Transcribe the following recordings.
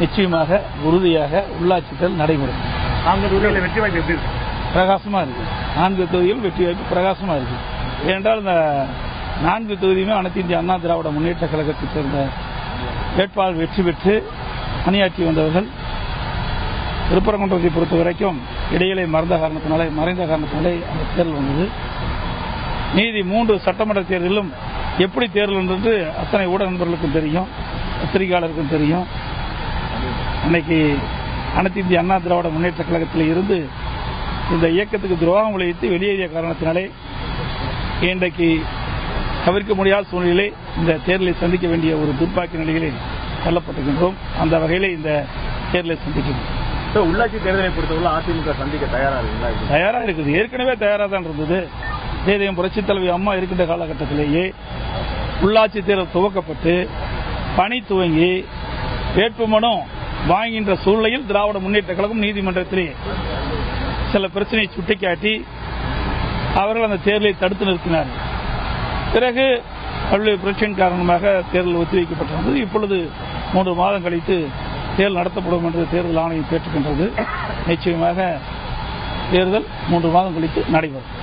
நிச்சயமாக உறுதியாக உள்ளாட்சி தேர்தல் நடைபெறும். 4 தொகுதிகளில் வெற்றி வாய்ப்பு எப்படி இருக்கு? பிரகாசமா இருக்கு. 4 தொகுதிகள் வெற்றி வாய்ப்பு பிரகாசமா இருக்கு. ஏனென்றால் இந்த 4 தொகுதியுமே அனைத்து இந்திய அண்ணா திராவிட முன்னேற்ற கழகத்தைச் சேர்ந்த வேட்பாளர் வெற்றி பெற்று பணியாற்றி வந்தவர்கள். திருப்பரங்குன்றத்தை பொறுத்த வரைக்கும் இடையிலே மறைந்த காரணத்தினாலே அந்த தேர்தல் வந்தது. நீதி 3 சட்டமன்ற தேர்தலிலும் எப்படி தேர்தல் என்று அத்தனை ஊடக நண்பர்களுக்கும் தெரியும், பத்திரிகையாளருக்கும் தெரியும். அன்னைக்கு அனைத்து இந்திய அண்ணா திராவிட முன்னேற்ற கழகத்தில் இருந்து இந்த இயக்கத்துக்கு துரோகம் விளைவித்து வெளியேறிய காரணத்தினாலே இன்றைக்கு தவிர்க்க முடியாத சூழ்நிலையிலே இந்த தேர்தலை சந்திக்க வேண்டிய ஒரு துர்பாக்கிய நிலையிலே தள்ளப்பட்டிருக்கின்றோம். அந்த வகையிலே இந்த தேர்தலை சந்திக்கிறோம். உள்ளாட்சி தேர்தலை பொறுத்தவரை அதிமுக சந்திக்க தயாரா இருக்குது. ஏற்கனவே தயாராக தான் இருந்தது. தேதியம் புரட்சித் தலைவி அம்மா இருக்கின்ற காலகட்டத்திலேயே உள்ளாட்சி தேர்தல் துவக்கப்பட்டு பணி துவங்கி வேட்புமனு வாங்குகின்ற சூழ்நிலையில் திராவிட முன்னேற்ற கழகம் நீதிமன்றத்திலே சில பிரச்சனையை சுட்டிக்காட்டி அவர்கள் அந்த தேர்தலை தடுத்து நிறுத்தினார்கள். பிறகு பல்வேறு பிரச்சனையின் காரணமாக தேர்தல் ஒத்திவைக்கப்பட்டிருந்தது. இப்பொழுது 3 மாதம் கழித்து தேர்தல் நடத்தப்படும் என்று தேர்தல் ஆணையம் கேட்டுக்கின்றது. நிச்சயமாக தேர்தல் 3 மாதம் கழித்து நடைபெறும்.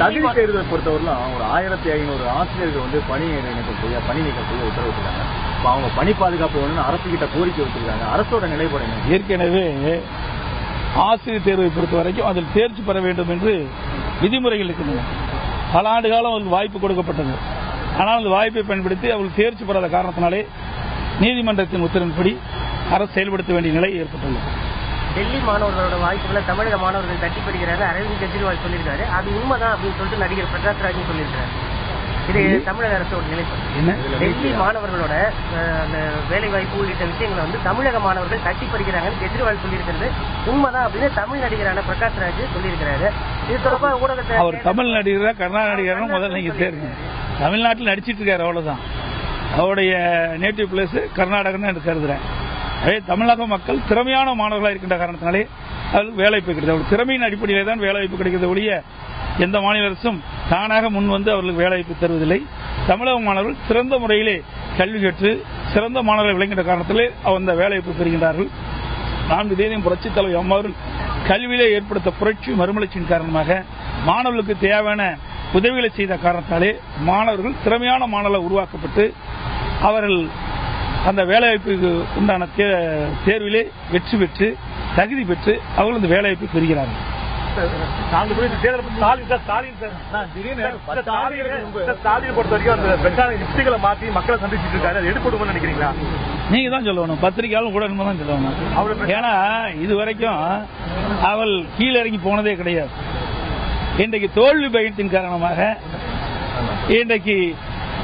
தகுதி தேர்தலை பொறுத்தவரையிலும் ஒரு 1500 ஆசிரியர்கள் பணி நீக்கம் செய்ய உத்தரவிட்டிருக்காங்க. அவங்க பணி பாதுகாப்பு வேணும்னு அரசு கிட்ட கோரிக்கை வச்சிருக்காங்க. அரசோட நிலைப்பாடு என்ன? ஏற்கனவே ஆசிரியர் தேர்வை பொறுத்த வரைக்கும் அதில் தேர்ச்சி பெற வேண்டும் என்று விதிமுறைகள் இருக்கின்றன. பல ஆண்டு காலம் அவர்களுக்கு வாய்ப்பு கொடுக்கப்பட்டது. ஆனால் அந்த வாய்ப்பை பயன்படுத்தி அவர்கள் தேர்ச்சி பெறாத காரணத்தினாலே நீதிமன்றத்தின் உத்தரவின்படி அரசு செயல்படுத்த வேண்டிய நிலை ஏற்பட்டுள்ளது. டெல்லி மாணவர்களோட வாய்ப்புகளை தமிழக மாணவர்கள் தட்டிப்படுகிறாரு அரவிந்த் கெஜ்ரிவால் சொல்லியிருக்காரு. அது உண்மைதான் அப்படின்னு சொல்லிட்டு நடிகர் பிரகாஷ் ராஜ் சொல்லியிருக்காரு. இது தமிழக அரசோட நிலைப்பாடு. டெல்லி மாணவர்களோட வேலை வாய்ப்பு உள்ளிட்ட விஷயங்களை தமிழக மாணவர்கள் தட்டிப்படுகிறாங்கன்னு கெஜ்ரிவால் சொல்லியிருக்கிறது உண்மைதான் அப்படின்னு தமிழ் நடிகரான பிரகாஷ் ராஜ் சொல்லியிருக்கிறாரு. இது தொடர்பாக ஊடகத்தை அவர் தமிழ் நடிகரா கர்நாடக நடிகரும் முதல்ல நீங்க தேர்வு தமிழ்நாட்டில் நடிச்சிட்டு இருக்காரு. அவ்வளவுதான். அவருடைய நேட்டிவ் பிளேஸ் கர்நாடகம் என்று கருதுறேன். தமிழக மக்கள் திறமையான மாணவர்களாக இருக்கின்ற காரணத்தினாலே அவர்களுக்கு வேலைவாய்ப்பு கிடைக்கிறது. அவர்கள் திறமையின் அடிப்படையிலே தான் வேலைவாய்ப்பு கிடைக்கிறது ஒழிய எந்த மாநில அரசும் தானாக முன் வந்து அவர்களுக்கு வேலைவாய்ப்பு தருவதில்லை. தமிழக மாணவர்கள் சிறந்த முறையிலே கல்வி கற்று சிறந்த மாணவர்கள் விளங்குகின்ற காரணத்திலே அந்த வேலைவாய்ப்பு பெறுகின்றார்கள். 4 தேதியும் புரட்சித் தலைவர் அம்மாவர்கள் கல்வியிலே ஏற்படுத்த புரட்சி மறுமலர்ச்சியின் காரணமாக மாணவர்களுக்கு தேவையான உதவிகளை செய்த காரணத்தாலே மாணவர்கள் திறமையான மாணவர்கள் உருவாக்கப்பட்டு அவர்கள் அந்த வேலைவாய்ப்புக்கு உண்டான தேர்விலே வெற்றி பெற்று தகுதி பெற்று அவர்கள் அந்த வேலைவாய்ப்பை பெறுகிறார்கள். நீங்க தான் சொல்லணும், பத்திரிகையாளர் கூட தான் சொல்லணும். ஏன்னா இதுவரைக்கும் அவள் கீழிறங்கி போனதே கிடையாது. இன்றைக்கு தோல்வி பயத்தின் காரணமாக இன்றைக்கு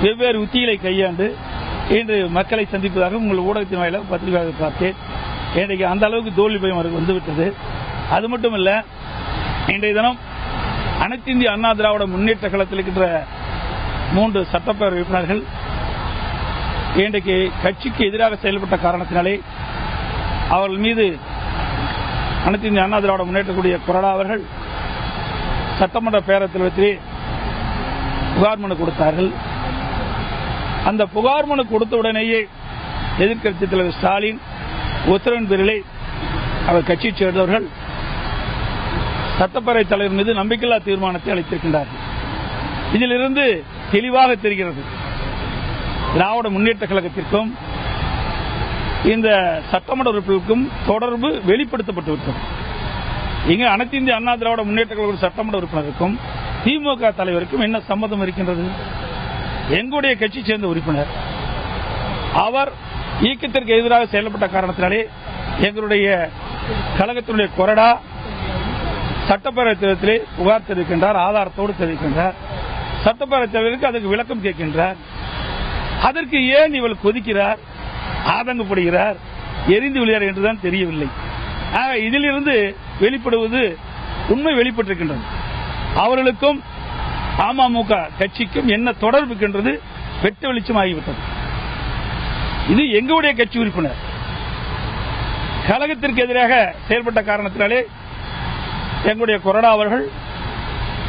வெவ்வேறு உத்திகளை கையாண்டு இன்று மக்களை சந்திப்பதாக உங்கள் ஊடகத்தின் வாயிலாக பத்திரிகையாக பார்த்தேன். இன்றைக்கு அந்த அளவுக்கு தோல்வி பயம் அவருக்கு வந்துவிட்டது. அது மட்டும் இல்ல, இன்றைய தினம் அனைத்து இந்திய அண்ணா திராவிட முன்னேற்ற கழகத்தில் இருக்கின்ற 3 சட்டப்பேரவை உறுப்பினர்கள் இன்றைக்கு கட்சிக்கு எதிராக செயல்பட்ட காரணத்தினாலே அவர்கள் மீது அனைத்து இந்திய அண்ணா திராவிட முன்னேற்றக்கூடிய கொறடா அவர்கள் சட்டமன்ற பேரவைத்திலே புகார் மனு கொடுத்தார்கள். அந்த புகார் மனு கொடுத்த உடனேயே எதிர்க்கட்சித் தலைவர் ஸ்டாலின் உத்தரவின் பேரிலே அவர் கட்சியைச் சேர்ந்தவர்கள் சட்டப்பேரவை தலைவர் மீது நம்பிக்கையில்லா தீர்மானத்தை அளித்திருக்கின்றார்கள். இதிலிருந்து தெளிவாக தெரிகிறது திராவிட முன்னேற்ற கழகத்திற்கும் இந்த சட்டமன்ற உறுப்பினருக்கும் தொடர்பு வெளிப்படுத்தப்பட்டுவிட்டது. இங்கு அனைத்து இந்திய அண்ணா திராவிட முன்னேற்ற கழக சட்டமன்ற உறுப்பினருக்கும் திமுக தலைவருக்கும் என்ன சம்மதம் இருக்கின்றது? எங்களுடைய கட்சி சேர்ந்த உறுப்பினர் அவர் இயக்கத்திற்கு எதிராக செயல்பட்ட காரணத்தினாலே எங்களுடைய கழகத்தினுடைய கொறடா சட்டப்பேரவை தேர்தலிலே புகார் தெரிவிக்கின்றார், ஆதாரத்தோடு தெரிவிக்கின்றார். சட்டப்பேரவை தலைவருக்கு அதற்கு விளக்கம் கேட்கின்றார். அதற்கு ஏன் இவள் கொதிக்கிறார், ஆதங்கப்படுகிறார், எரிந்து விளையார் என்றுதான் தெரியவில்லை. இதிலிருந்து வெளிப்படுவது உண்மை வெளிப்பட்டிருக்கின்றது. அவர்களுக்கும் அமமுக கட்சிக்கும் என்ன தொடர்பு இருக்கின்றது வெட்ட வெளிச்சமாகிவிட்டது. இது எங்களுடைய கட்சி உறுப்பினர் கழகத்திற்கு எதிராக செயல்பட்ட காரணத்தினாலே எங்களுடைய கொறடா அவர்கள்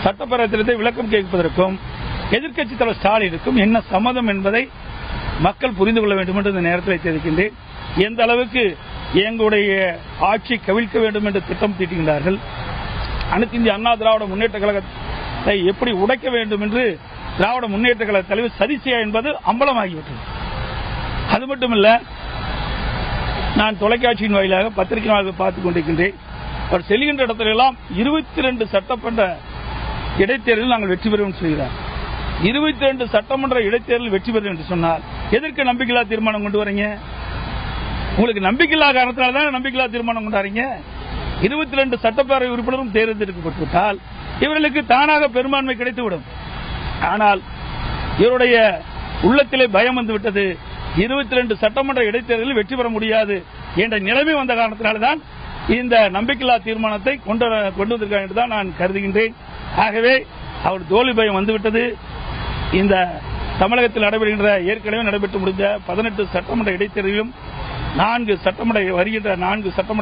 சட்டப்பேரவை விளக்கம் கேட்பதற்கும் எதிர்க்கட்சித் தலைவர் ஸ்டாலினுக்கும் என்ன சம்மதம் என்பதை மக்கள் புரிந்து கொள்ள வேண்டும் என்று இந்த நேரத்தில் தெரிவிக்கின்றேன். எந்த அளவுக்கு எங்களுடைய ஆட்சி கவிழ்க்க வேண்டும் என்று திட்டம் தீட்டுகின்றார்கள். அனைத்து இந்திய அண்ணா திராவிட முன்னேற்ற கழகத்தை எப்படி உடைக்க வேண்டும் என்று திராவிட முன்னேற்ற கழக தலைவர் சதிசியா என்பது அம்பலமாகிவிட்டது. அது மட்டுமல்ல, நான் தொலைக்காட்சியின் வாயிலாக பத்திரிகை வாயிலாக பார்த்துக் கொண்டிருக்கின்றேன். அவர் செல்கின்ற இடத்திலெல்லாம் 22 சட்டமன்ற இடைத்தேர்தலில் நாங்கள் வெற்றி பெறுவோம் சொல்கிறார். 22 சட்டமன்ற இடைத்தேர்தலில் வெற்றி பெறும் என்று சொன்னால் எதற்கு நம்பிக்கையில்லா தீர்மானம் கொண்டு வரீங்க? உங்களுக்கு நம்பிக்கையில்லா காரணத்தினால தான் நம்பிக்கையில்லா தீர்மானம் கொண்டாடுறீங்க. 22 சட்டப்பேரவை உறுப்பினரும் தேர்ந்தெடுக்கப்பட்டுவிட்டால் இவர்களுக்கு தானாக பெரும்பான்மை கிடைத்துவிடும். ஆனால் இவருடைய உள்ளத்திலே பயம் வந்துவிட்டது. 22 சட்டமன்ற இடைத்தேர்தலில் வெற்றி பெற முடியாது என்ற நிலைமை வந்த காரணத்தினால்தான் இந்த நம்பிக்கையில்லா தீர்மானத்தை கொண்டு வந்திருக்காங்க என்று தான் நான் கருதுகின்றேன். ஆகவே அவர் தோல்வி பயம் வந்துவிட்டது. இந்த தமிழகத்தில் நடைபெறுகின்ற ஏற்கனவே நடைபெற்று முடிந்த 18 சட்டமன்ற இடைத்தேர்தலிலும் 4 சட்டமன்ற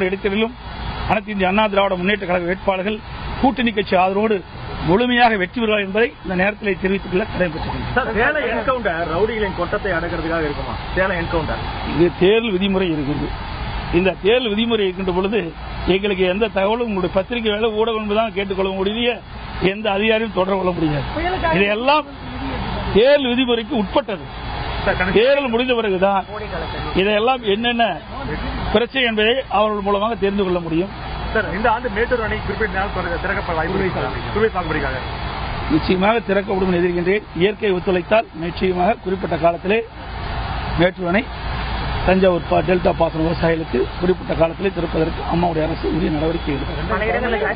இடைத்தேர்தலிலும் அனைத்து இந்திய அண்ணா திராவிட முன்னேற்ற கழக வேட்பாளர்கள் கூட்டணி கட்சி ஆதரவோடு முழுமையாக வெற்றி பெறுவார் என்பதை இந்த நேரத்தில் தெரிவித்துக் கொள்ள கடமைப்பட்டிருக்கிறேன். ரவுடிகளின் கொட்டத்தை அடக்கிறதுக்காக இருக்குமா சேலம் என்கவுண்டர்? இது தேர்தல் விதிமுறை இருக்குது. இந்த தேர்தல் விதிமுறை இருக்கின்ற பொழுது எங்களுக்கு எந்த தகவலும் உங்களுடைய பத்திரிகை வேலை ஊடகம் தான் கேட்டுக்கொள்ள முடிய எந்த அதிகாரியும் தொடர்பு கொள்ள முடியாது. இதையெல்லாம் தேர்தல் விதிமுறைக்கு உட்பட்டது. தேர்தல் முடிந்த பிறகுதான் இதையெல்லாம் என்னென்ன பிரச்சனை என்பதை அவர்கள் மூலமாக தெரிந்து கொள்ள முடியும். இந்த ஆண்டு மேட்டூர் அணை நிச்சயமாக திறக்கப்படும் எதிர்க்கின்றேன். இயற்கை ஒத்துழைத்தால் நிச்சயமாக குறிப்பிட்ட காலத்திலே மேட்டூர் அணை தஞ்சாவூர் டெல்டா பாசன விவசாயிகளுக்கு குறிப்பிட்ட காலத்திலே திறப்பதற்கு அம்மாவுடைய அரசு உரிய நடவடிக்கை எடுக்கிறது.